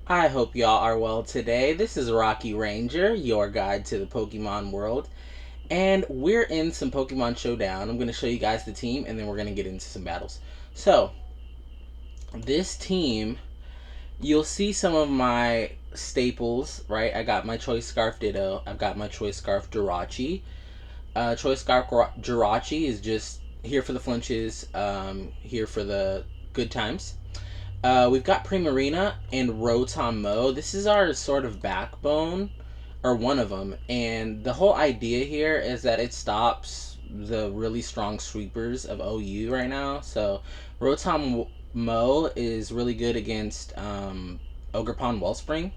I hope y'all are well today. This is Rocky Ranger, your guide to the Pokemon world, and we're in some Pokemon Showdown. I'm going to show you guys the team, and then we're going to get into some battles. So, this team, you'll see some of my staples, right? I got my Choice Scarf Ditto. I've got my Choice Scarf Jirachi. Choice Scarf Jirachi is just here for the flinches, here for the good times. We've got Primarina and Rotom Mo. This is our sort of backbone, or one of them. And the whole idea here is that it stops the really strong sweepers of OU right now. So Rotom Mo is really good against Ogerpon Wellspring.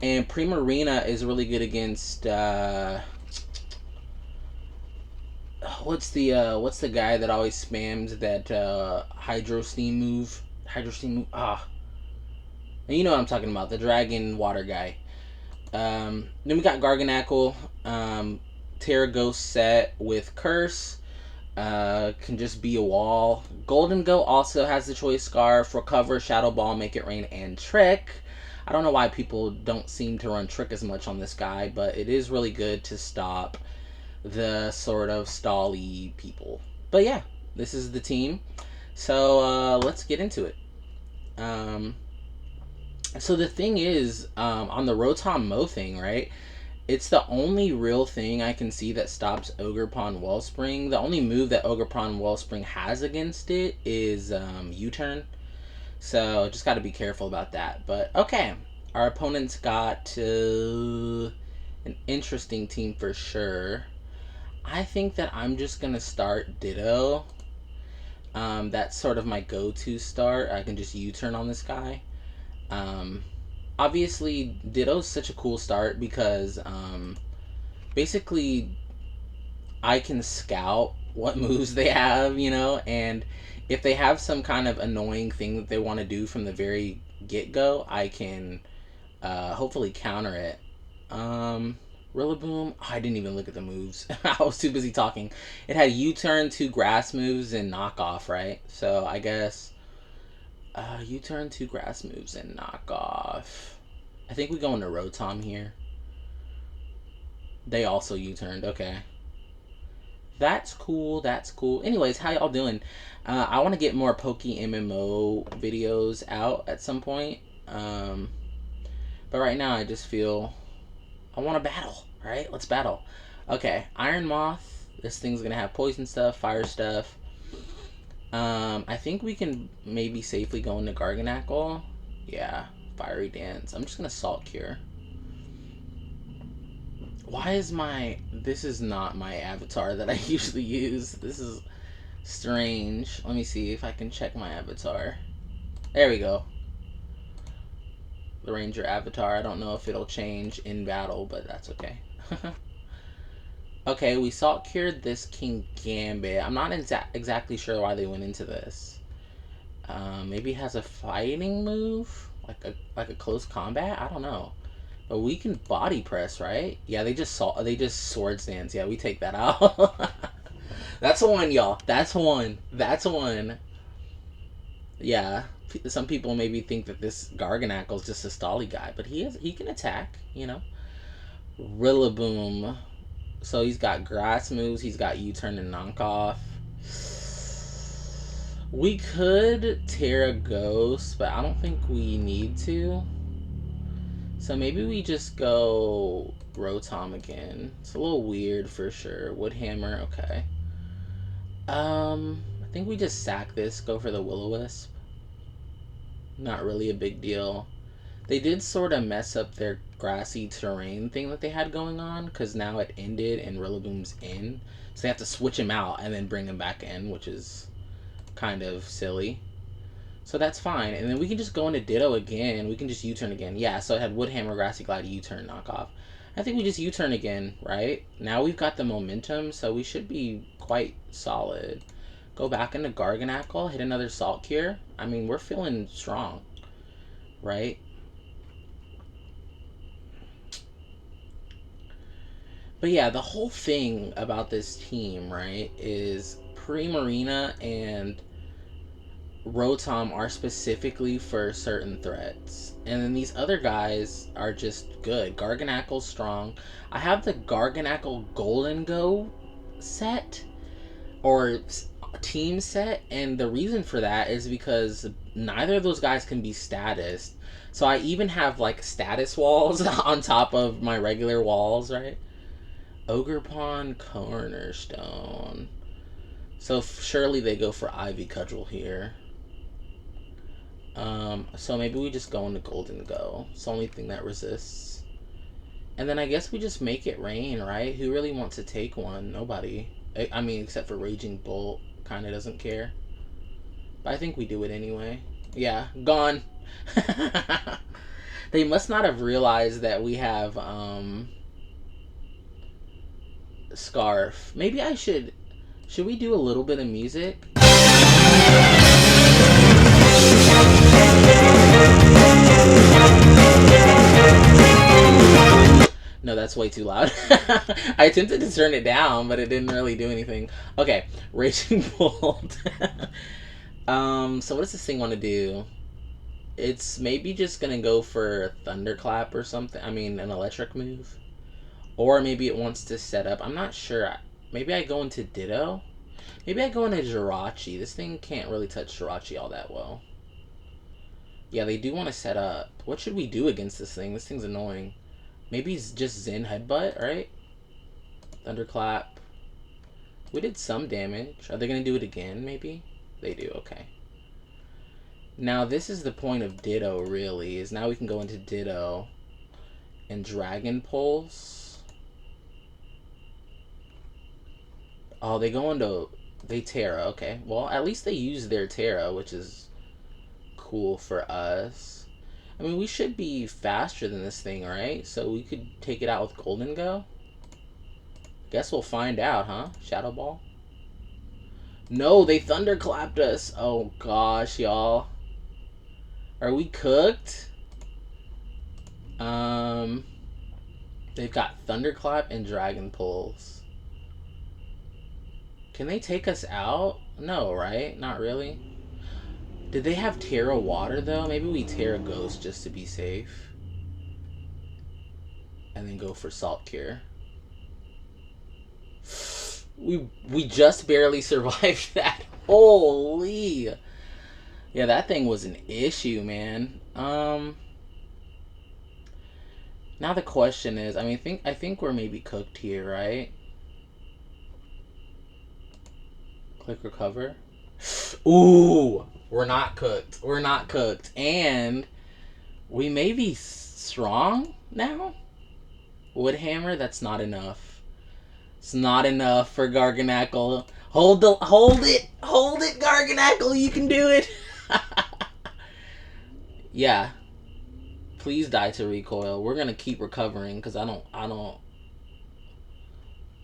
And Primarina is really good against what's the guy that always spams that Hydro Steam move? Hydro Steam move. You know what I'm talking about, the dragon water guy. Then we got Garganackle, Terra Ghost set with Curse, can just be a wall. Golden Go also has the Choice Scarf, Recover, Shadow Ball, Make It Rain, and Trick. I don't know why people don't seem to run Trick as much on this guy, but it is really good to stop the sort of stally people. But yeah, this is the team. So let's get into it. Um, so the thing is, on the Rotom Mo thing, right? It's the only real thing I can see that stops Ogerpon Wellspring. The only move that Ogerpon Wellspring has against it is U-turn. So just got to be careful about that. But okay, our opponent's got an interesting team for sure. I think that I'm just gonna start Ditto. That's sort of my go-to start. I can just U-turn on this guy. Um, Obviously, Ditto's such a cool start because basically I can scout what moves they have, and if they have some kind of annoying thing that they want to do from the very get go, I can hopefully counter it. Rillaboom, I didn't even look at the moves. I was too busy talking. It had U turn, two grass moves, and knockoff, right? So I guess U turn, two grass moves, and knockoff. I think we go into Rotom here. They also U turned. Okay. That's cool. That's cool. Anyways, how y'all doing? I want to get more Poke MMO videos out at some point. Um, but right now, I just feel I want to battle. Right? Let's battle. Okay, Iron Moth. This thing's gonna have poison stuff, fire stuff. I think we can maybe safely go into Garganackle. Yeah, Fiery Dance. I'm just gonna Salt Cure. Why is my... This is not my avatar that I usually use. This is strange. Let me see if I can check my avatar. There we go. The Ranger avatar. I don't know if it'll change in battle, but that's okay. Okay, we Salt Cured this King Gambit. I'm not exactly sure why they went into this. Maybe it has a fighting move? Like a close combat? I don't know. But we can body press, right? Yeah, they just sword stance. Yeah, we take that out. That's one, y'all. That's one. That's one. Yeah. Some people maybe think that this Garganackle is just a stally guy, but he can attack. Rillaboom. So he's got grass moves, he's got U-turn and knockoff. We could Terra Ghost, but I don't think we need to. So maybe we just go Rotom again. It's a little weird for sure. Woodhammer, okay. I think we just sack this, go for the Will-O-Wisp. Not really a big deal. They did sort of mess up their grassy terrain thing that they had going on, because now it ended and Rillaboom's in. So they have to switch him out and then bring him back in, which is kind of silly. So that's fine. And then we can just go into Ditto again. We can just U-turn again. Yeah, so it had Woodhammer, Grassy Glide, U-turn, knockoff. I think we just U-turn again, right? Now we've got the momentum, so we should be quite solid. Go back into Garganackle, hit another Salt Cure. I mean, we're feeling strong, right? But yeah, the whole thing about this team, right, is Primarina and Rotom are specifically for certain threats. And then these other guys are just good. Garganacle's strong. I have the Garganacle Golden Go set or team set, and the reason for that is because neither of those guys can be status. So I even have like status walls on top of my regular walls, right? Ogerpon Cornerstone. So surely they go for Ivy Cudgel here. So maybe we just go into Golden Go. It's the only thing that resists. And then I guess we just make it rain, right? Who really wants to take one? Nobody. I mean, except for Raging Bolt. Kind of doesn't care. But I think we do it anyway. Yeah, gone. They must not have realized that we have, Scarf. Maybe I should... Should we do a little bit of music? No, that's way too loud. I attempted to turn it down, but it didn't really do anything. Okay, Raging Bolt. So what does this thing want to do? It's maybe just gonna go for Thunderclap or something. I mean, an electric move. Or maybe it wants to set up. I'm not sure. Maybe I go into Ditto? Maybe I go into Jirachi. This thing can't really touch Jirachi all that well. Yeah, they do want to set up. What should we do against this thing? This thing's annoying. Maybe it's just Zen Headbutt, right? Thunderclap. We did some damage. Are they going to do it again, maybe? They do, okay. Now, this is the point of Ditto, really. Is now we can go into Ditto and Dragon Pulse. Oh, they go into... They Terra, okay. Well, at least they use their Terra, which is cool for us. I mean, we should be faster than this thing, right? So we could take it out with Golden Go? Guess we'll find out, huh? Shadow Ball? No, they thunderclapped us. Oh, gosh, y'all. Are we cooked? They've got Thunderclap and Dragon Pulse. Can they take us out? No, right? Not really. Did they have Terra Water, though? Maybe we Terra Ghost just to be safe. And then go for Salt Cure. We just barely survived that. Holy. Yeah, that thing was an issue, man. Now the question is, I mean, I think we're maybe cooked here, right? Click recover. Ooh, we're not cooked. We're not cooked. And we may be strong now? Woodhammer, that's not enough. It's not enough for Garganacle. Hold it, Garganacle, you can do it. Yeah. Please die to recoil. We're gonna keep recovering because I don't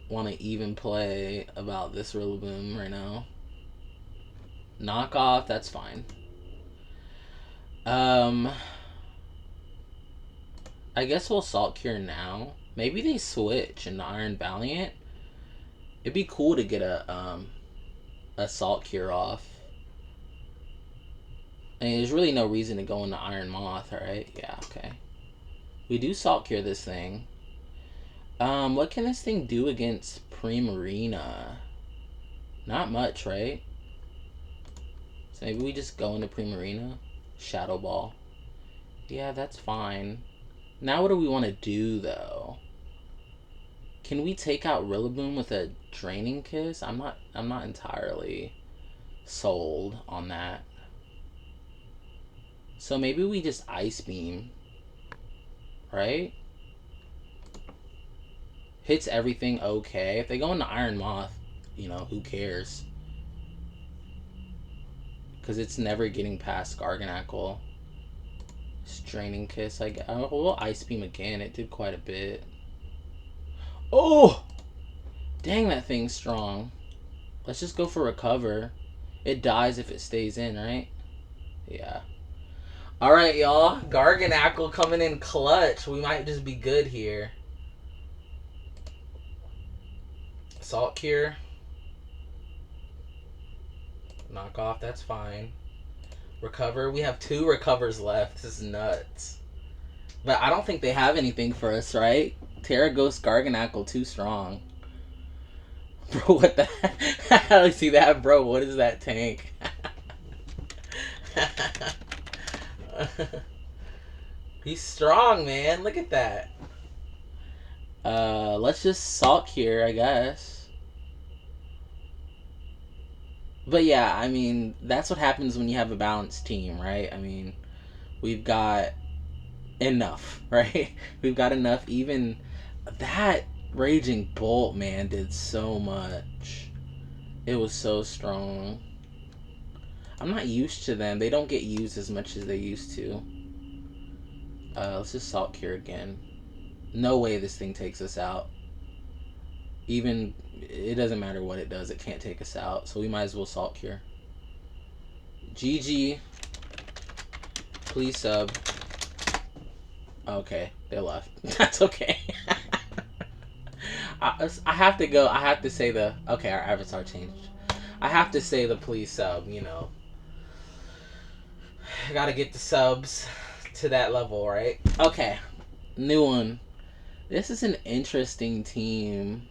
want to even play about this Rillaboom right now. Knock off, that's fine. I guess we'll Salt Cure now. Maybe they switch into Iron Valiant. It'd be cool to get a Salt Cure off. I mean, there's really no reason to go into Iron Moth, right? Yeah, okay. We do Salt Cure this thing. What can this thing do against Primarina? Not much, right? So maybe we just go into Primarina. Shadow Ball. Yeah, that's fine. Now what do we want to do, though? Can we take out Rillaboom with a Draining Kiss? I'm not entirely sold on that. So maybe we just Ice Beam. Right? Hits everything okay. If they go into Iron Moth, you know, who cares? Because it's never getting past Garganacle. Draining Kiss, I guess. Oh, we'll Ice Beam again. It did quite a bit. Oh! Dang, that thing's strong. Let's just go for Recover. It dies if it stays in, right? Yeah. Alright, y'all. Garganacle coming in clutch. We might just be good here. Salt Cure. Knock off, that's fine. Recover. We have 2 recovers left. This is nuts. But I don't think they have anything for us, right? Terra Ghost Garganackle too strong. Bro, what the hell? See that, bro? What is that tank? He's strong, man. Look at that. Let's just Salt Cure, I guess. But yeah, I mean, that's what happens when you have a balanced team, right? I mean, we've got enough, right? We've got enough. Even that Raging Bolt, man, did so much. It was so strong. I'm not used to them. They don't get used as much as they used to. Let's just Salt Cure again. No way this thing takes us out. Even, it doesn't matter what it does. It can't take us out. So we might as well Salt Cure. GG. Please sub. Okay, they left. That's okay. I have to go. I have to say the... Okay, our avatar changed. I have to say the please sub, you know. I gotta get the subs to that level, right? Okay, new one. This is an interesting team.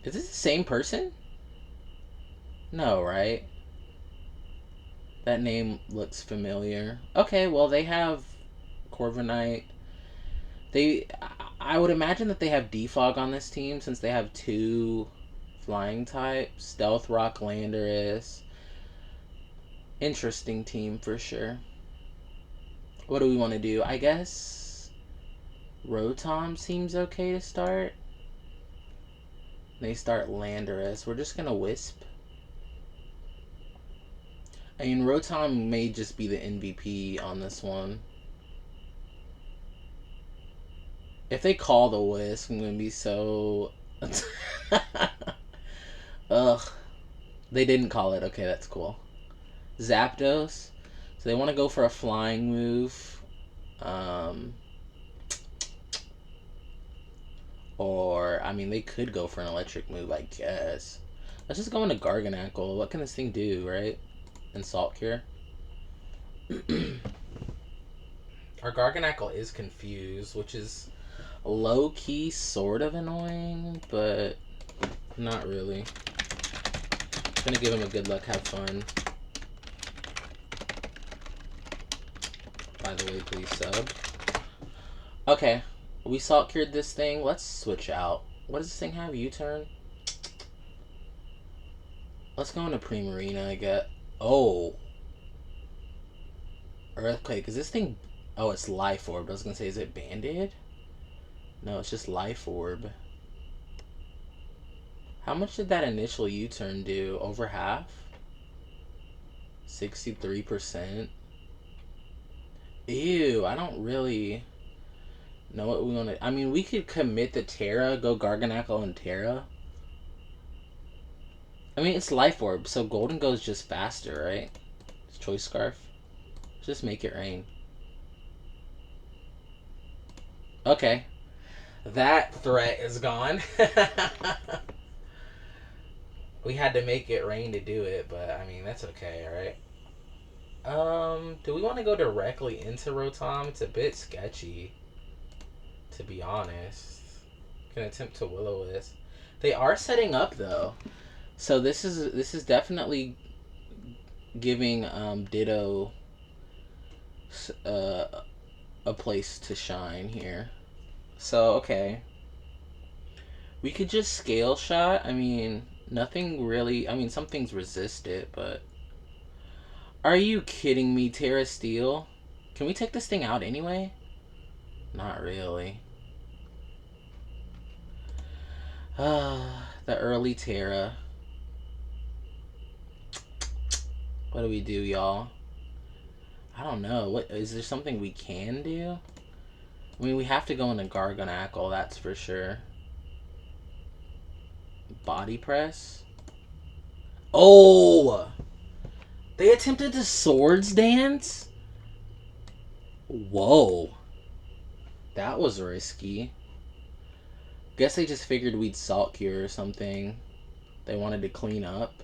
Is this the same person? No, right? That name looks familiar. Okay, well, they have Corviknight. I would imagine that they have Defog on this team since they have 2 flying types. Stealth Rock Landorus. Interesting team for sure. What do we want to do? I guess Rotom seems okay to start. They start Landorus. We're just going to Wisp. I mean, Rotom may just be the MVP on this one. If they call the Wisp, I'm going to be so... Ugh. They didn't call it. Okay, that's cool. Zapdos. So they want to go for a flying move. Or, I mean, they could go for an electric move, I guess. Let's just go into Garganackle. What can this thing do, right? And Salt Cure. Our Garganackle is confused, which is low-key sort of annoying, but not really. Gonna give him a good luck, have fun. By the way, please sub. Okay, we Salt Cured this thing. Let's switch out. What does this thing have? U-turn? Let's go into Primarina, I guess. Oh. Earthquake. Is this thing... Oh, it's Life Orb. I was gonna say, is it Banded? No, it's just Life Orb. How much did that initial U-turn do? Over half? 63%? Ew, I don't really know what we want to... I mean, we could commit the Terra, go Garganackle and Terra. I mean, it's Life Orb, so Golden goes just faster, right? It's Choice Scarf. Just make it rain. Okay. That threat is gone. We had to make it rain to do it, but I mean, that's okay, right? Do we want to go directly into Rotom? It's a bit sketchy, to be honest. Can attempt to Will-O-Wisp. They are setting up though, so this is definitely giving Ditto a place to shine here. So okay, we could just Scale Shot. I mean, nothing really. I mean, some things resist it, but are you kidding me, Terra Steel? Can we take this thing out anyway? Not really. The early Terra. What do we do, y'all? I don't know. What is there something we can do? I mean, we have to go into Garganackle, that's for sure. Body Press? Oh! They attempted to Swords Dance? Whoa. That was risky. Guess they just figured we'd Salt Cure or something. They wanted to clean up.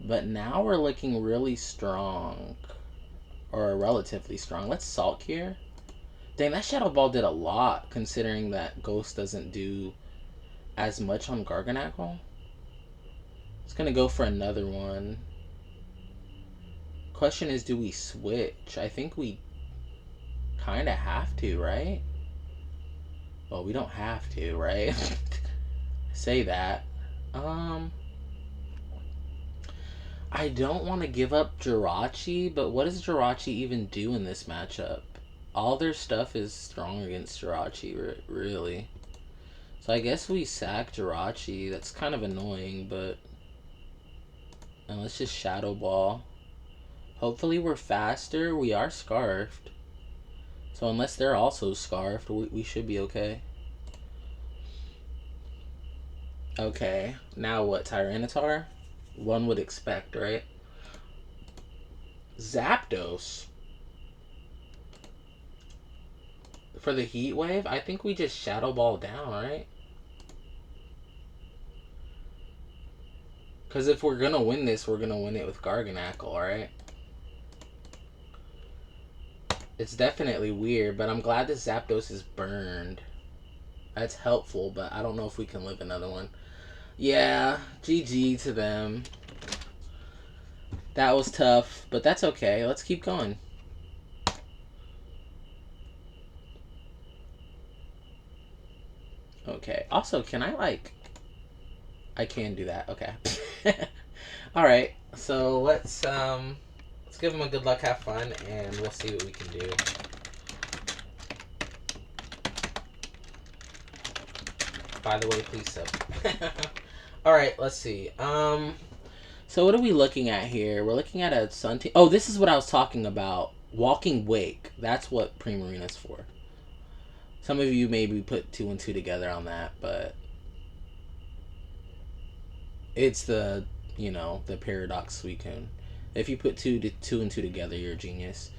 But now we're looking really strong. Or relatively strong. Let's Salt here. Dang, that Shadow Ball did a lot, considering that Ghost doesn't do as much on Garganacl. It's gonna go for another one. Question is, do we switch? I think we kind of have to, right? Well, we don't have to, right? Say that. I don't want to give up Jirachi, but what does Jirachi even do in this matchup? All their stuff is strong against Jirachi, really. So I guess we sack Jirachi. That's kind of annoying, but... And let's just Shadow Ball. Hopefully we're faster. We are Scarfed. So unless they're also Scarfed, we should be okay. Okay, now what? Tyranitar? One would expect, right? Zapdos. For the Heat Wave, I think we just Shadow Ball down, right? Because if we're going to win this, we're going to win it with Garganacl, right? It's definitely weird, but I'm glad this Zapdos is burned. That's helpful, but I don't know if we can live another one. Yeah, GG to them. That was tough, but that's okay. Let's keep going. Okay. Also, can I, like... I can do that. Okay. Alright. So, let's give them a good luck, have fun, and we'll see what we can do. By the way, please sub. Alright, let's see. So what are we looking at here? We're looking at a Sun team. Oh, this is what I was talking about. Walking Wake. That's what Primarina's for. Some of you maybe put 2 and 2 together on that, but it's the, you know, the Paradox Suicune. If you put 2 and 2 together, you're a genius.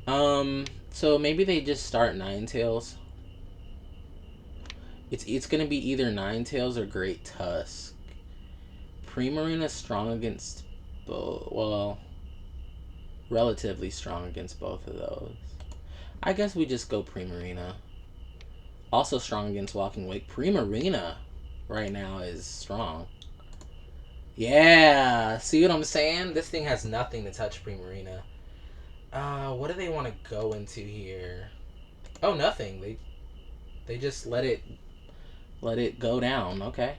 So maybe they just start Ninetales. It's gonna be either Ninetales or Great Tusk. Primarina's strong against both. Well, relatively strong against both of those. I guess we just go Primarina. Also strong against Walking Wake. Primarina right now is strong. Yeah, see what I'm saying? This thing has nothing to touch Primarina. What do they want to go into here? Oh, nothing. They just let it go down. Okay.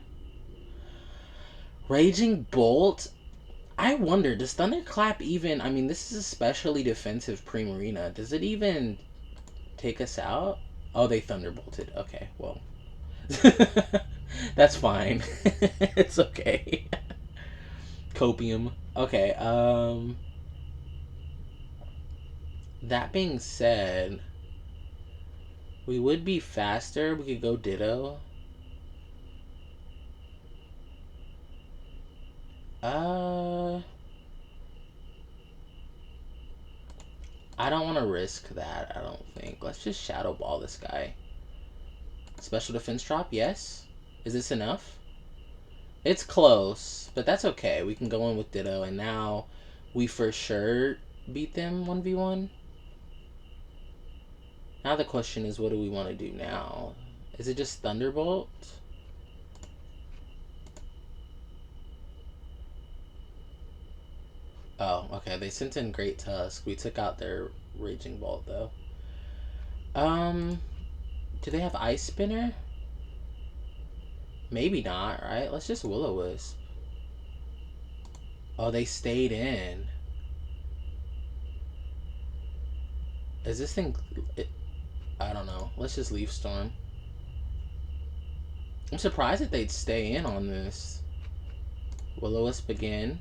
Raging Bolt. I wonder, does Thunderclap even... I mean, this is especially defensive Primarina. Does it even take us out? Oh, they Thunderbolted. Okay, well. That's fine. It's okay. Copium. Okay, that being said, we would be faster. We could go Ditto. I don't want to risk that, I don't think. Let's just Shadow Ball this guy. Special defense drop, yes. Is this enough? It's close, but that's okay. We can go in with Ditto, and now we for sure beat them 1v1. Now the question is, what do we want to do now? Is it just Thunderbolt? Oh, okay. They sent in Great Tusk. We took out their Raging Bolt, though. Do they have Ice Spinner? Maybe not, right? Let's just Will-O-Wisp. Oh, they stayed in. Is this thing... I don't know. Let's just Leaf Storm. I'm surprised that they'd stay in on this. Will-O-Wisp again.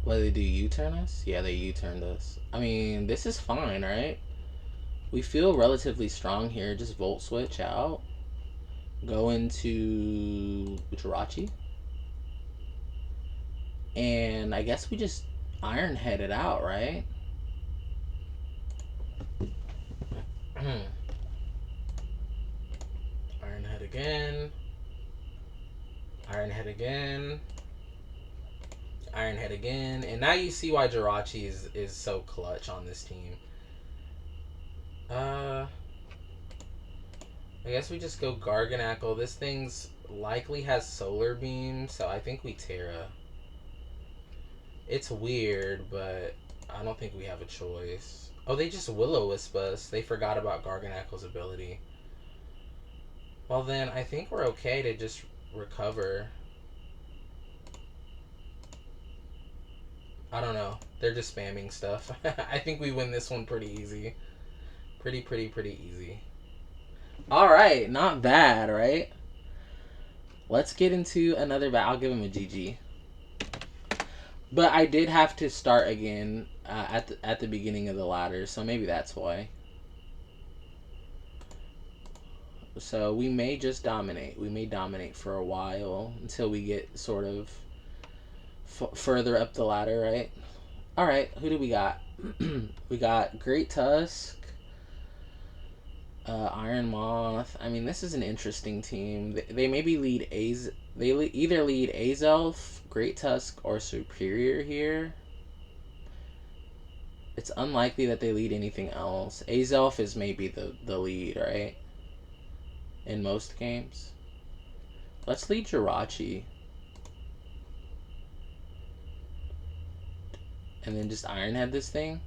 What did they do? U-turn us? Yeah, they U-turned us. I mean, this is fine, right? We feel relatively strong here. Just Volt Switch out. Go into Jirachi. And I guess we just Iron Head it out, right? Iron Head again. Iron Head again. Iron Head again. And now you see why Jirachi is so clutch on this team. I guess we just go Garganackle. This thing's likely has Solar Beam, so I think we Terra. It's weird, but I don't think we have a choice. Oh, they just Will-O-Wisp us. They forgot about Garganackle's ability. Well then, I think we're okay to just recover. I don't know. They're just spamming stuff. I think we win this one pretty easy. Pretty easy. Alright, not bad, right? Let's get into another battle. I'll give him a GG. But I did have to start again at the beginning of the ladder, so maybe that's why. So we may just dominate. We may dominate for a while until we get sort of further up the ladder, right? Alright, who do we got? We got Great Tusk, Iron Moth. I mean, this is an interesting team. They maybe lead either lead Azelf, Great Tusk, or Superior here. It's unlikely that they lead anything else. Azelf is maybe the lead, right? In most games. Let's lead Jirachi. And then just Iron Head this thing.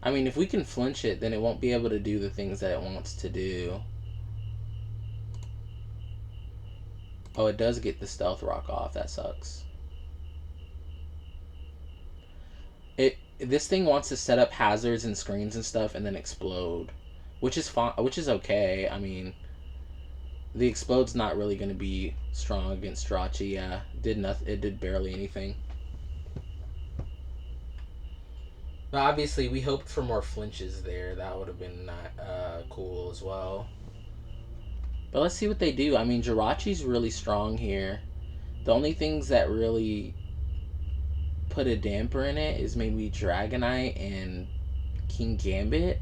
I mean, if we can flinch it, then it won't be able to do the things that it wants to do. Oh, it does get the Stealth Rock off. That sucks. This thing wants to set up hazards and screens and stuff and then explode. Which is fine, which is okay. I mean, the explode's not really going to be strong against Jirachi. Yeah, it did barely anything. But obviously, we hoped for more flinches there. That would have been cool as well. But let's see what they do. I mean, Jirachi's really strong here. The only things that really put a damper in it is maybe Dragonite and King Gambit.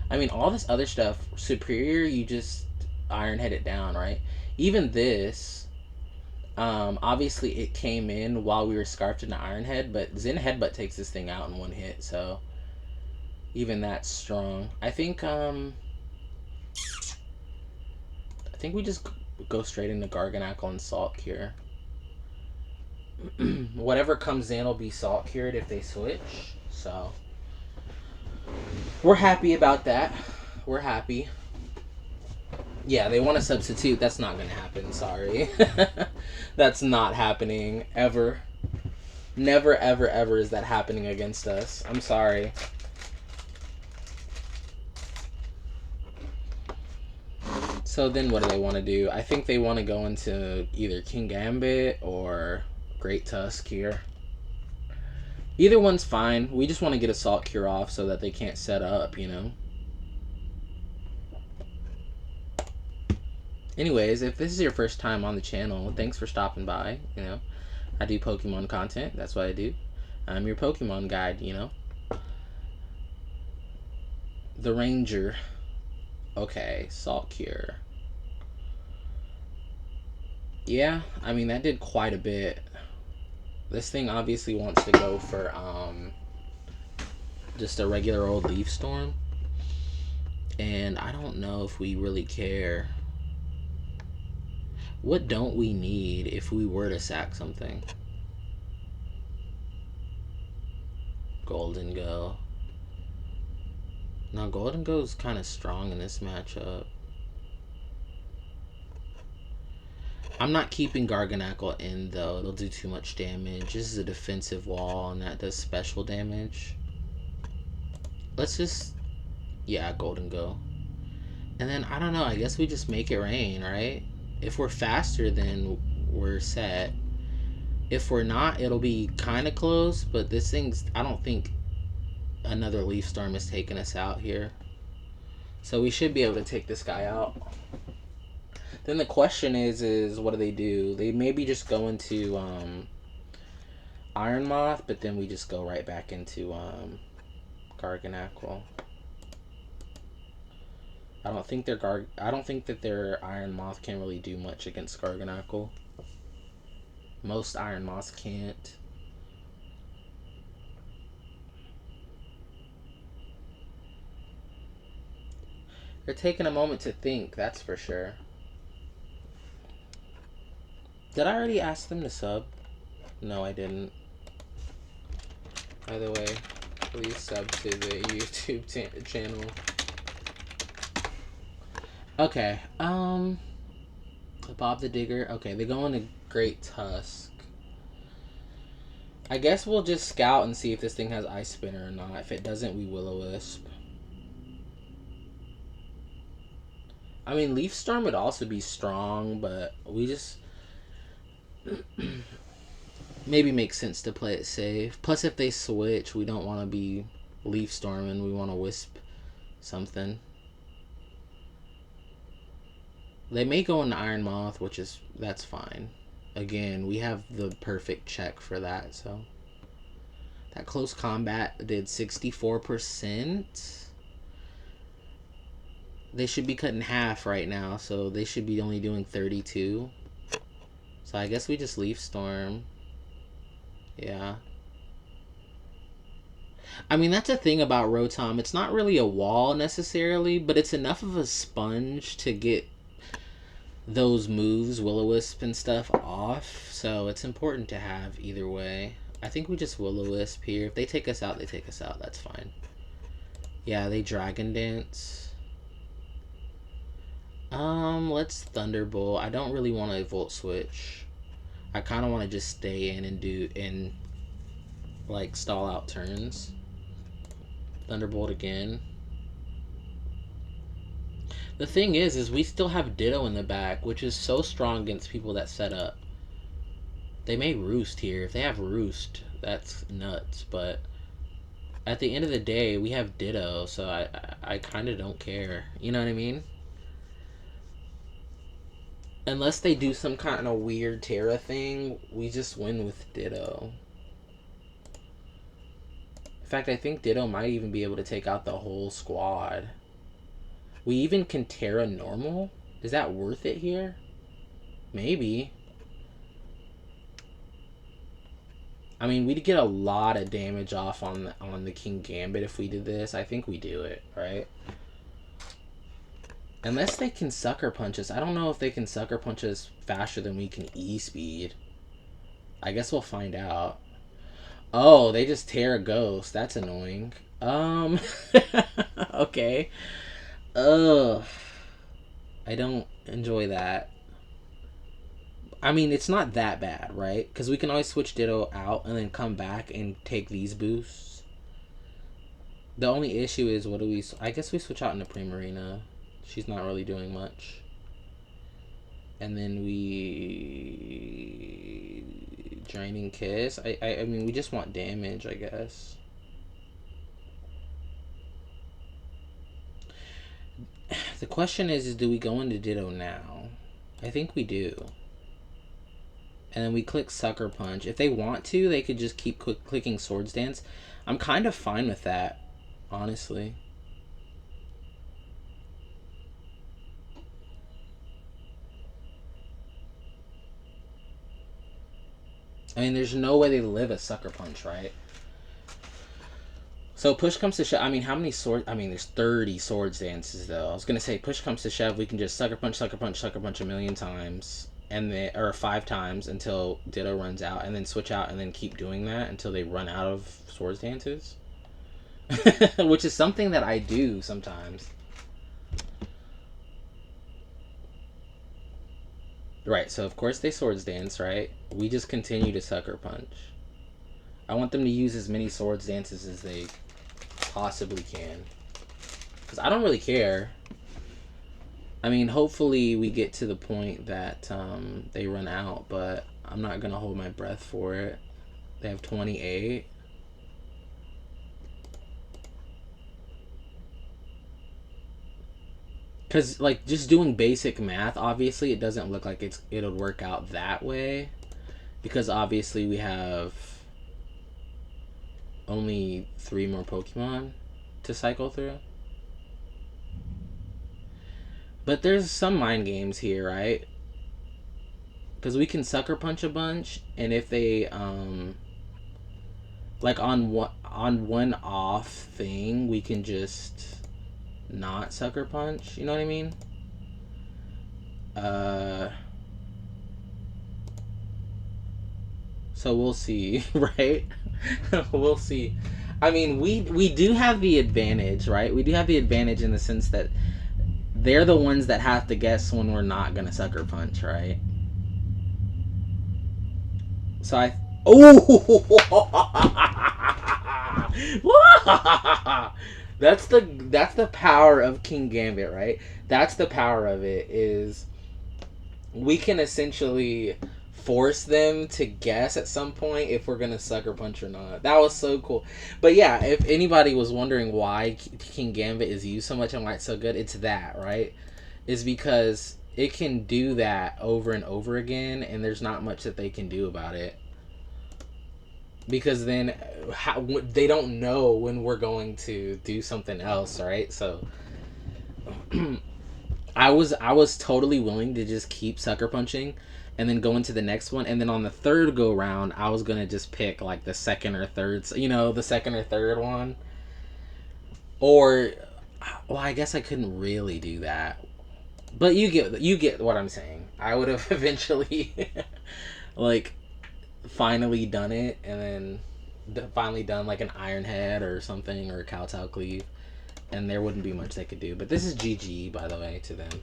I mean, all this other stuff, Superior, you just Iron Head it down, right? Even this, obviously it came in while we were scarfed into Iron Head, but Zen Headbutt takes this thing out in one hit, so even that's strong. I think we just go straight into Garganackle and Salt Cure. Whatever comes in will be Salt Cured if they switch, so we're happy about that. We're happy. Yeah, they want to substitute. That's not going to happen. Sorry. That's not happening. Ever. Never, ever, ever is that happening against us. I'm sorry. So then what do they want to do? I think they want to go into either King Gambit or Great Tusk here. Either one's fine. We just want to get a Salt Cure off so that they can't set up, you know? Anyways, if this is your first time on the channel, thanks for stopping by, you know? I do Pokemon content. That's what I do. I'm your Pokemon guide, you know? The Ranger. Okay, Salt Cure. Yeah, I mean, that did quite a bit. This thing obviously wants to go for just a regular old Leaf Storm. And I don't know if we really care. What don't we need if we were to sack something? Golden Go. Now, Golden Go's kind of strong in this matchup. I'm not keeping Garganackle in, though. It'll do too much damage. This is a defensive wall, and that does special damage. Let's just... yeah, Golden Go. And then, I don't know. I guess we just make it rain, right? If we're faster, then we're set. If we're not, it'll be kind of close. But this thing's... I don't think another Leaf Storm is taking us out here. So we should be able to take this guy out. Then the question is what do? They maybe just go into Iron Moth, but then we just go right back into Garganackle. I don't think that their Iron Moth can really do much against Garganackle. Most Iron Moss can't. They're taking a moment to think, that's for sure. Did I already ask them to sub? No, I didn't. By the way, please sub to the YouTube channel. Okay, Bob the Digger. Okay, they go into Great Tusk. I guess we'll just scout and see if this thing has Ice Spinner or not. If it doesn't, we Will-O-Wisp. I mean, Leaf Storm would also be strong, but we just maybe makes sense to play it safe. Plus, if they switch, we don't want to be Leaf Storming. We want to Wisp something. They may go into Iron Moth, that's fine. Again, we have the perfect check for that, so. That close combat did 64%. They should be cut in half right now, so they should be only doing 32. So I guess we just Leaf Storm. Yeah. I mean, that's a thing about Rotom. It's not really a wall necessarily, but it's enough of a sponge to get those moves, Will-O-Wisp and stuff, off. So it's important to have either way. I think we just Will-O-Wisp here. If they take us out, they take us out. That's fine. Yeah, they Dragon Dance. Let's Thunderbolt. I don't really want to Volt Switch. I kind of want to just stay in and like stall out turns. Thunderbolt again. The thing is we still have Ditto in the back, which is so strong against people that set up. They may Roost here. If they have Roost, that's nuts. But at the end of the day, we have Ditto, so I kind of don't care. You know what I mean? Unless they do some kind of weird Terra thing, we just win with Ditto. In fact, I think Ditto might even be able to take out the whole squad. We even can Terra normal? Is that worth it here? Maybe. I mean, we'd get a lot of damage off on the King Gambit if we did this. I think we do it, right? Unless they can Sucker Punch us. I don't know if they can Sucker Punch us faster than we can E-Speed. I guess we'll find out. Oh, they just tear a Ghost. That's annoying. Okay. Ugh. I don't enjoy that. I mean, it's not that bad, right? Because we can always switch Ditto out and then come back and take these boosts. The only issue is, what do we... I guess we switch out into Primarina. She's not really doing much. And then we... Draining Kiss. I mean, we just want damage, I guess. The question is do we go into Ditto now? I think we do. And then we click Sucker Punch. If they want to, they could just keep clicking Swords Dance. I'm kind of fine with that, honestly. I mean, there's no way they live a Sucker Punch, right? So push comes to shove. I mean, how many swords? I mean, there's 30 Swords Dances, though. I was going to say, push comes to shove, we can just Sucker Punch, Sucker Punch, Sucker Punch a million times. And then, or 5 times until Ditto runs out. And then switch out and then keep doing that until they run out of Swords Dances. Which is something that I do sometimes. Right, so of course they Swords Dance, right? We just continue to Sucker Punch. I want them to use as many Swords Dances as they possibly can. Because I don't really care. I mean, hopefully we get to the point that they run out, but I'm not going to hold my breath for it. They have 28. Because, like, just doing basic math, obviously, it doesn't look like it'll work out that way. Because, obviously, we have only 3 more Pokemon to cycle through. But there's some mind games here, right? because we can sucker punch a bunch, and if they like on one off thing, we can just not sucker punch. You know what I mean? So we'll see, right? We'll see. I mean, we do have the advantage, right? We do have the advantage in the sense that they're the ones that have to guess when we're not gonna sucker punch, right? So I. Oh! That's the power of King Gambit, right? That's the power of it, is we can essentially force them to guess at some point if we're gonna sucker punch or not. That was so cool. But yeah, if anybody was wondering why King Gambit is used so much and why it's so good, it's that, right? Is because it can do that over and over again, and there's not much that they can do about it. Because then they don't know when we're going to do something else, right? So I was totally willing to just keep sucker punching and then go into the next one, and then on the third go round I was gonna just pick like the second or third, the second or third one. Or well, I guess I couldn't really do that. But you get what I'm saying. I would have eventually like finally done it, and then finally done like an Iron Head or something, or a Kowtow Cleave, and there wouldn't be much they could do. But this is GG, by the way, to them.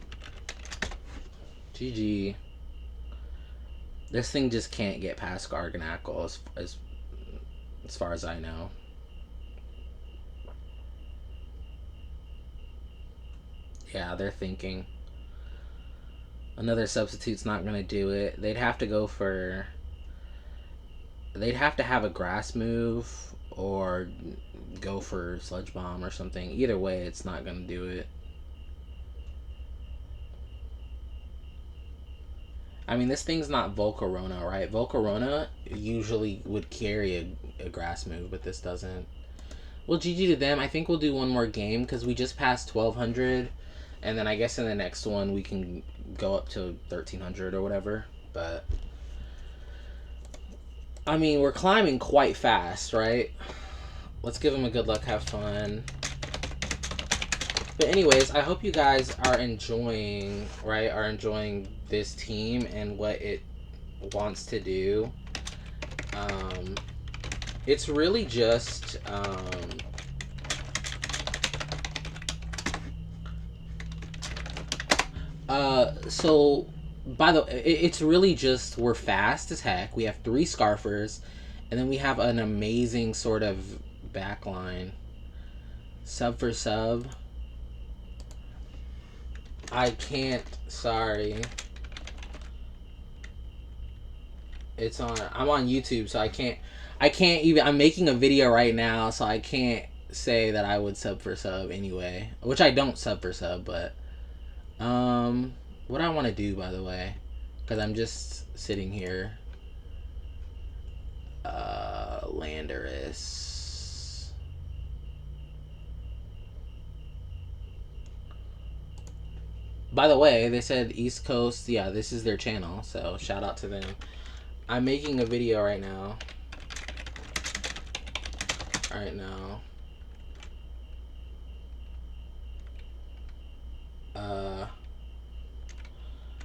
GG. This thing just can't get past Garganackle as far as I know. Yeah, they're thinking. Another substitute's not going to do it. They'd have to go for... They'd have to have a grass move or go for Sludge Bomb or something. Either way, it's not going to do it. I mean, this thing's not Volcarona, right? Volcarona usually would carry a grass move, but this doesn't. Well, GG to them. I think we'll do one more game because we just passed 1,200. And then I guess in the next one we can go up to 1,300 or whatever. But, I mean, we're climbing quite fast, right? Let's give them a good luck, have fun. But anyways, I hope you guys are enjoying, right? Are enjoying this team and what it wants to do. It's really just... so, by the way, it's really just, we're fast as heck. We have 3 Scarfers, and then we have an amazing sort of backline. Sub for sub. I can't, sorry. I'm on YouTube, so I can't even, I'm making a video right now, so I can't say that I would sub for sub anyway. Which I don't sub for sub, but... what I want to do, by the way, because I'm just sitting here. Landorus. By the way, they said East Coast. Yeah, this is their channel, so shout out to them. I'm making a video right now.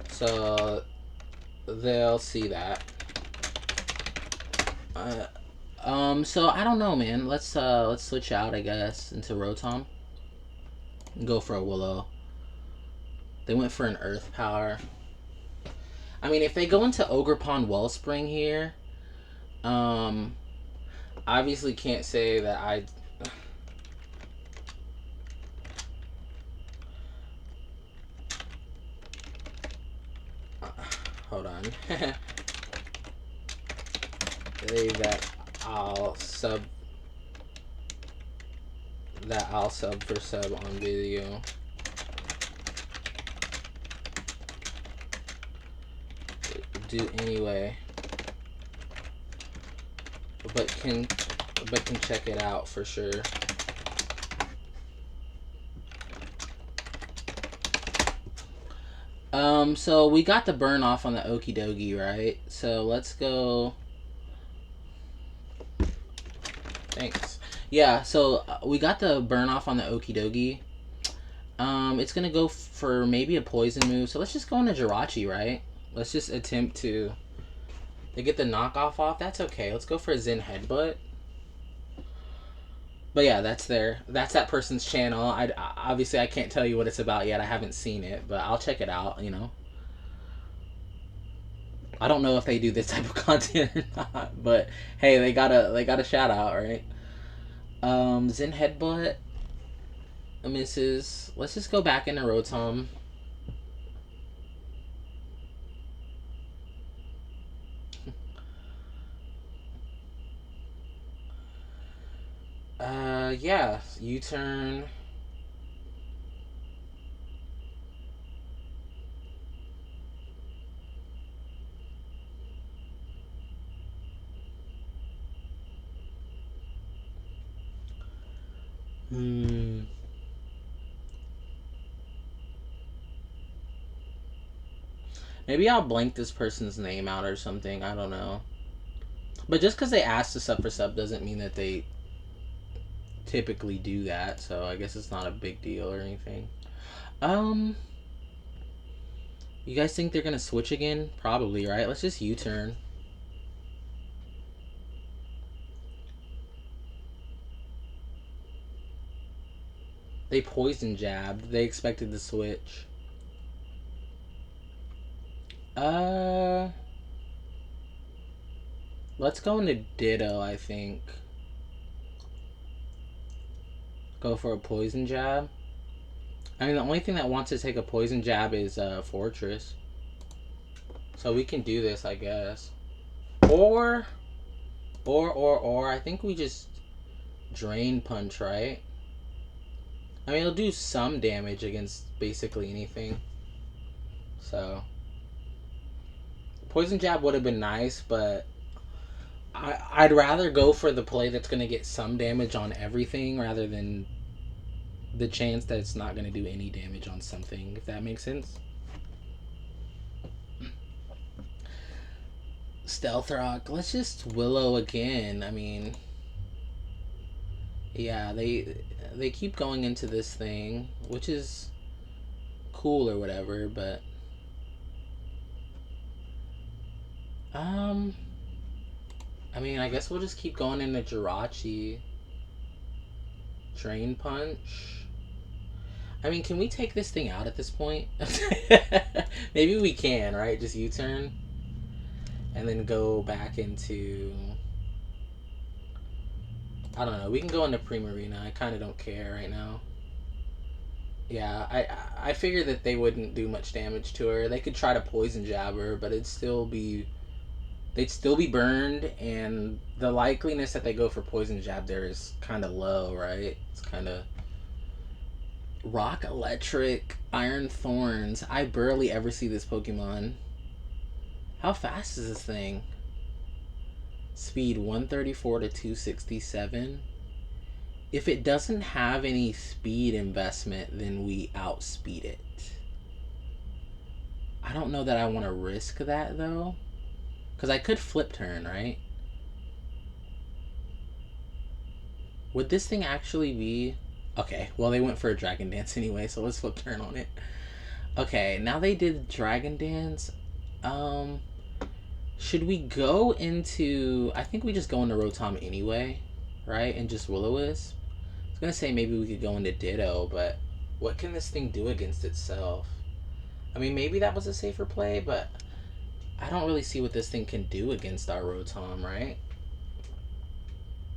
So they'll see that. So I don't know, man. Let's switch out, I guess, into Rotom. And go for a Willow. They went for an Earth Power. I mean, if they go into Ogerpon Wellspring here, obviously can't say that I... hold on. that I'll sub for sub on video. Do anyway, but can check it out for sure. So we got the burn off on the Okie Dokie, right? So let's go. Thanks. Yeah, so we got the burn off on the Okie Dokie. It's gonna go for maybe a poison move. So let's just go into Jirachi, right? Let's just attempt to get the knockoff off. That's okay. Let's go for a Zen Headbutt. But yeah, that's there. That's that person's channel. Obviously I can't tell you what it's about yet. I haven't seen it, but I'll check it out. You know, I don't know if they do this type of content or not, but hey, they got a shout out, right? Zen Headbutt misses. Let's just go back into Rotom. Yeah, U-turn. Maybe I'll blank this person's name out or something. I don't know. But just because they asked to sub for sub doesn't mean that they typically do that. So I guess it's not a big deal or anything. You guys think they're gonna switch again? Probably, right? Let's just U-turn. They poison jabbed. They expected the switch. Let's go into Ditto, I think. Go for a poison jab. I mean, the only thing that wants to take a poison jab is Fortress. So we can do this, I guess. Or, I think we just Drain Punch, right? I mean, it'll do some damage against basically anything. So, Poison Jab would have been nice, but I'd rather go for the play that's going to get some damage on everything rather than the chance that it's not going to do any damage on something, if that makes sense. Stealth Rock. Let's just Willow again. I mean, yeah, they keep going into this thing, which is cool or whatever, but I mean, I guess we'll just keep going into Jirachi. Drain Punch. I mean, can we take this thing out at this point? Maybe we can, right? Just U-turn. And then go back into... I don't know. We can go into Primarina. I kind of don't care right now. Yeah, I figured that they wouldn't do much damage to her. They could try to poison jab her, but it'd still be... They'd still be burned, and the likeliness that they go for poison jab there is kind of low, right? It's kind of... Rock Electric, Iron Thorns. I barely ever see this Pokemon. How fast is this thing? Speed 134 to 267. If it doesn't have any speed investment, then we outspeed it. I don't know that I want to risk that, though. Because I could flip turn, right? Would this thing actually be... Okay, well, they went for a Dragon Dance anyway, so let's flip turn on it. Okay, now they did Dragon Dance. Should we go into... I think we just go into Rotom anyway, right? And just Will-O-Wisp. I was going to say maybe we could go into Ditto, but what can this thing do against itself? I mean, maybe that was a safer play, but I don't really see what this thing can do against our Rotom, right?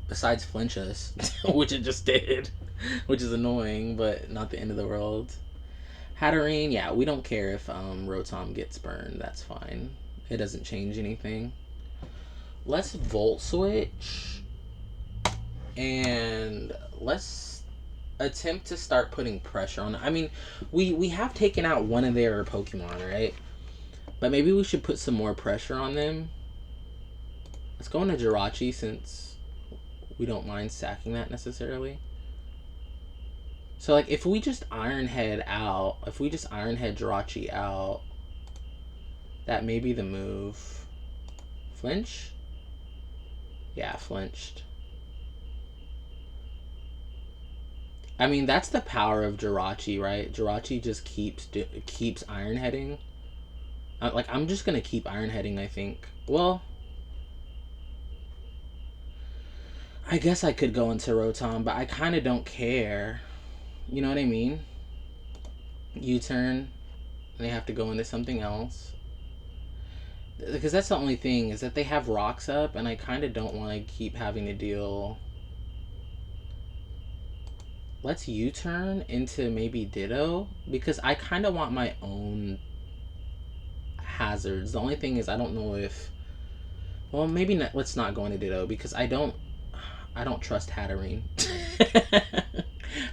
Besides flinch us, which it just did, which is annoying, but not the end of the world. Hatterene, yeah, we don't care if Rotom gets burned. That's fine. It doesn't change anything. Let's Volt Switch. And let's attempt to start putting pressure on it. I mean, we have taken out one of their Pokemon, right? But maybe we should put some more pressure on them. Let's go into Jirachi since we don't mind sacking that necessarily. So, like, if we just Iron Head out, if we just Iron Head Jirachi out, That may be the move. Flinch? Yeah, flinched. I mean, that's the power of Jirachi, right? Jirachi just keeps iron heading. Like, I'm just gonna keep iron heading, I think. Well, I guess I could go into Rotom, but I kind of don't care. You know what I mean? U-turn, they have to go into something else. Because that's the only thing, is that they have rocks up, and I kind of don't want to keep having to deal... Let's U-turn into maybe Ditto, because I kind of want my own hazards. The only thing is I don't know if... Well, maybe not, let's not go into Ditto, because I don't trust Hatterene.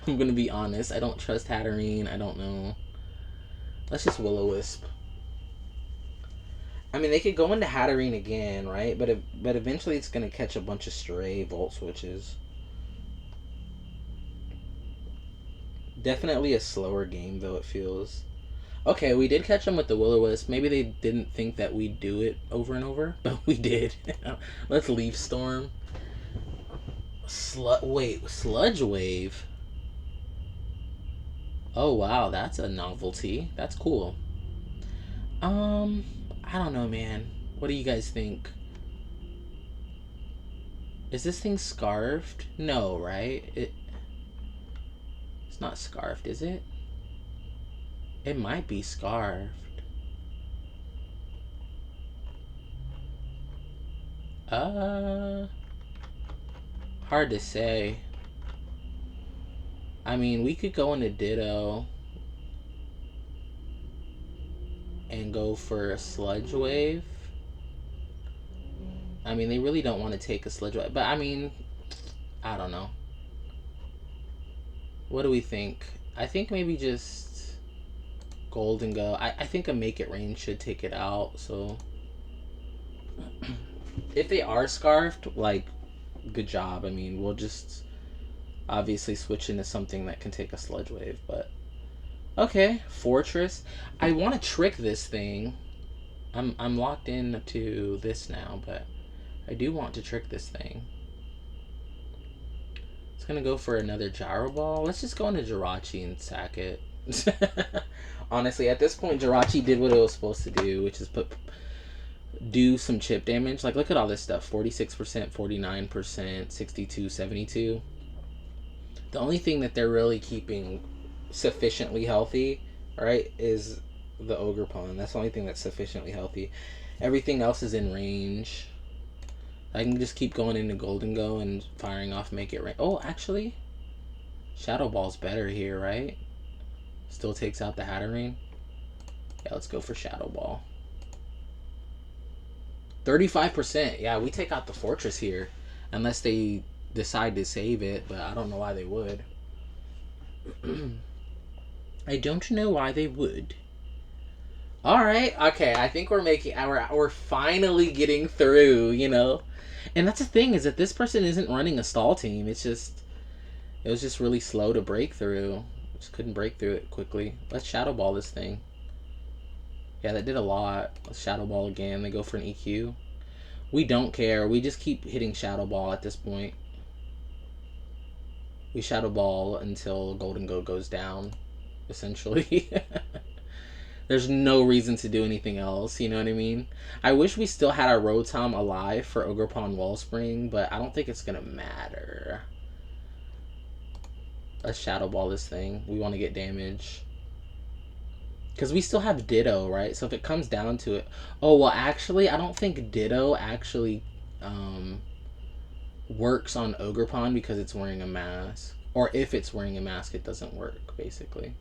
I'm going to be honest. I don't trust Hatterene. I don't know. Let's just Will-O-Wisp. I mean, they could go into Hatterene again, right? But eventually it's going to catch a bunch of stray Volt Switches. Definitely a slower game, though, it feels. Okay, we did catch them with the Will-O-Wisp. Maybe they didn't think that we'd do it over and over, but we did. Let's Leaf Storm. Sludge Wave? Oh, wow, that's a novelty. That's cool. I don't know, man. What do you guys think? Is this thing scarfed? No, right? It's not scarfed, is it? It might be scarfed. Hard to say. I mean, we could go into Ditto and go for a Sludge Wave. I mean, they really don't want to take a Sludge Wave. But, I mean, I don't know. What do we think? I think maybe just Golden Go. I think a Make It Rain should take it out, so... If they are scarfed, like, good job. I mean, we'll just obviously switch into something that can take a Sludge Wave, but... Okay, Fortress. I want to trick this thing. I'm locked into this now, but I do want to trick this thing. It's gonna go for another Gyro Ball. Let's just go into Jirachi and sack it. Honestly, at this point, Jirachi did what it was supposed to do, which is do some chip damage. Like, look at all this stuff. 46%, 49%, 62, 72. The only thing that they're really keeping sufficiently healthy, right, is the Ogerpon. That's the only thing that's sufficiently healthy. Everything else is in range. I can just keep going into Golden Go and firing off Make It Rain. Oh, actually, Shadow Ball's better here, right? Still takes out the Hatterene. Yeah, let's go for Shadow Ball. 35%. Yeah, we take out the Fortress here. Unless they decide to save it, but I don't know why they would. I don't know why they would. Alright, okay, I think we're finally getting through, you know? And that's the thing, is that this person isn't running a stall team. It was just really slow to break through. Just couldn't break through it quickly. Let's Shadow Ball this thing. Yeah, that did a lot. Let's Shadow Ball again. They go for an EQ. We don't care. We just keep hitting Shadow Ball at this point. We Shadow Ball until Golden Go goes down, essentially. There's no reason to do anything else, you know what I mean? I wish we still had our Rotom alive for Ogerpon Wellspring, but I don't think it's going to matter. Let's Shadow Ball this thing. We want to get damage. Because we still have Ditto, right? So if it comes down to it... Oh, well, actually, I don't think Ditto actually works on Ogerpon because it's wearing a mask. Or if it's wearing a mask, it doesn't work, basically.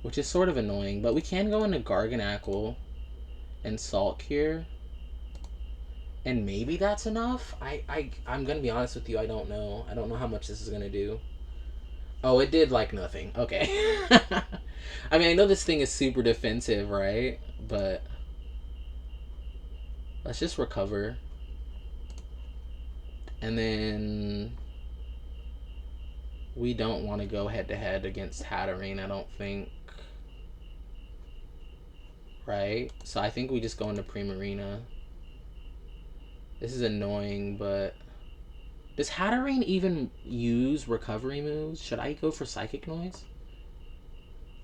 Which is sort of annoying. But we can go into Garganacl and Sulk here. And maybe that's enough? I'm going to be honest with you, I don't know. I don't know how much this is going to do. Oh, it did, like, nothing. Okay. I mean, I know this thing is super defensive, right? But let's just recover. And then we don't want to go head-to-head against Hatterene, I don't think. right? So I think we just go into Primarina. This is annoying, but does Hatterene even use recovery moves? Should I go for Psychic Noise?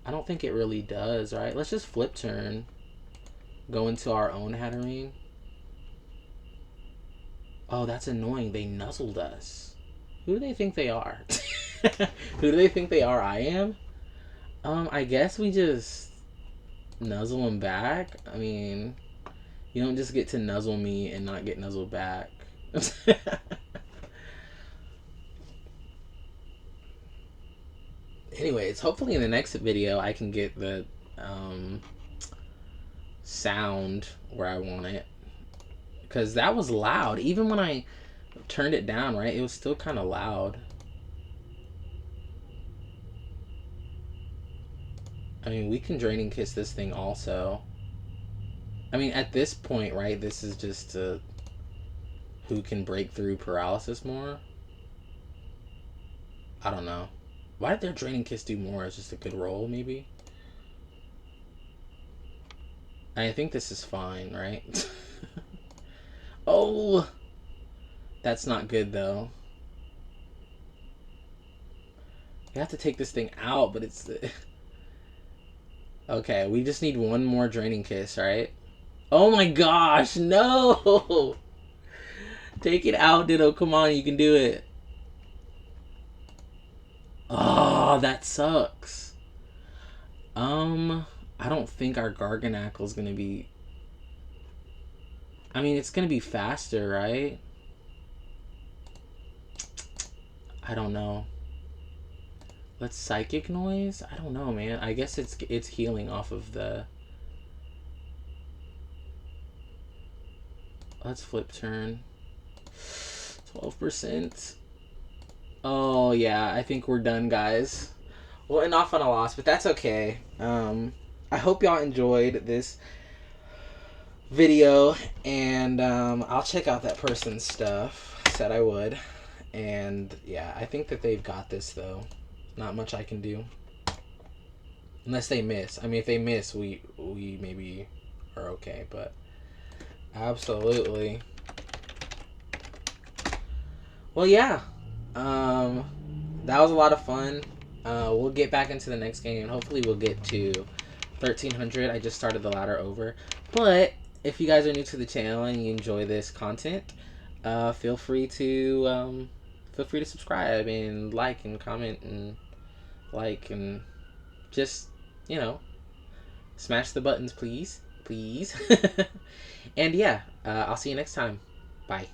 I don't think it really does, right? Let's just flip turn. Go into our own Hatterene. Oh, that's annoying. They nuzzled us. Who do they think they are? Who do they think they are? I am? I guess we just nuzzle them back. I mean, you don't just get to nuzzle me and not get nuzzled back. Anyways, hopefully in the next video I can get the sound where I want it. Because that was loud. Even when I turned it down, right? It was still kind of loud. I mean, we can Draining Kiss this thing also. I mean, at this point, right? This is just who can break through paralysis more. I don't know. Why did their Draining Kiss do more? It's just a good roll, maybe? I think this is fine, right? Oh! That's not good, though. You have to take this thing out, but it's... Okay, we just need one more Draining Kiss, right? Oh my gosh, no! Take it out, Ditto. Come on, you can do it. Oh, that sucks. I don't think our Garganackle is gonna be... I mean, it's gonna be faster, right? I don't know. Let's Psychic Noise? I don't know, man. I guess it's healing off of the... Let's flip turn. 12%. Oh, yeah. I think we're done, guys. We'll end off on a loss, but that's okay. I hope y'all enjoyed this video, and I'll check out that person's stuff. Said I would. And, yeah, I think that they've got this, though. Not much I can do. Unless they miss. I mean, if they miss, we maybe are okay, but... Absolutely. Well, yeah. That was a lot of fun. We'll get back into the next game. Hopefully we'll get to 1300. I just started the ladder over. But if you guys are new to the channel and you enjoy this content, feel free to subscribe and like and comment and just, you know, smash the buttons, please. And yeah, I'll see you next time. Bye.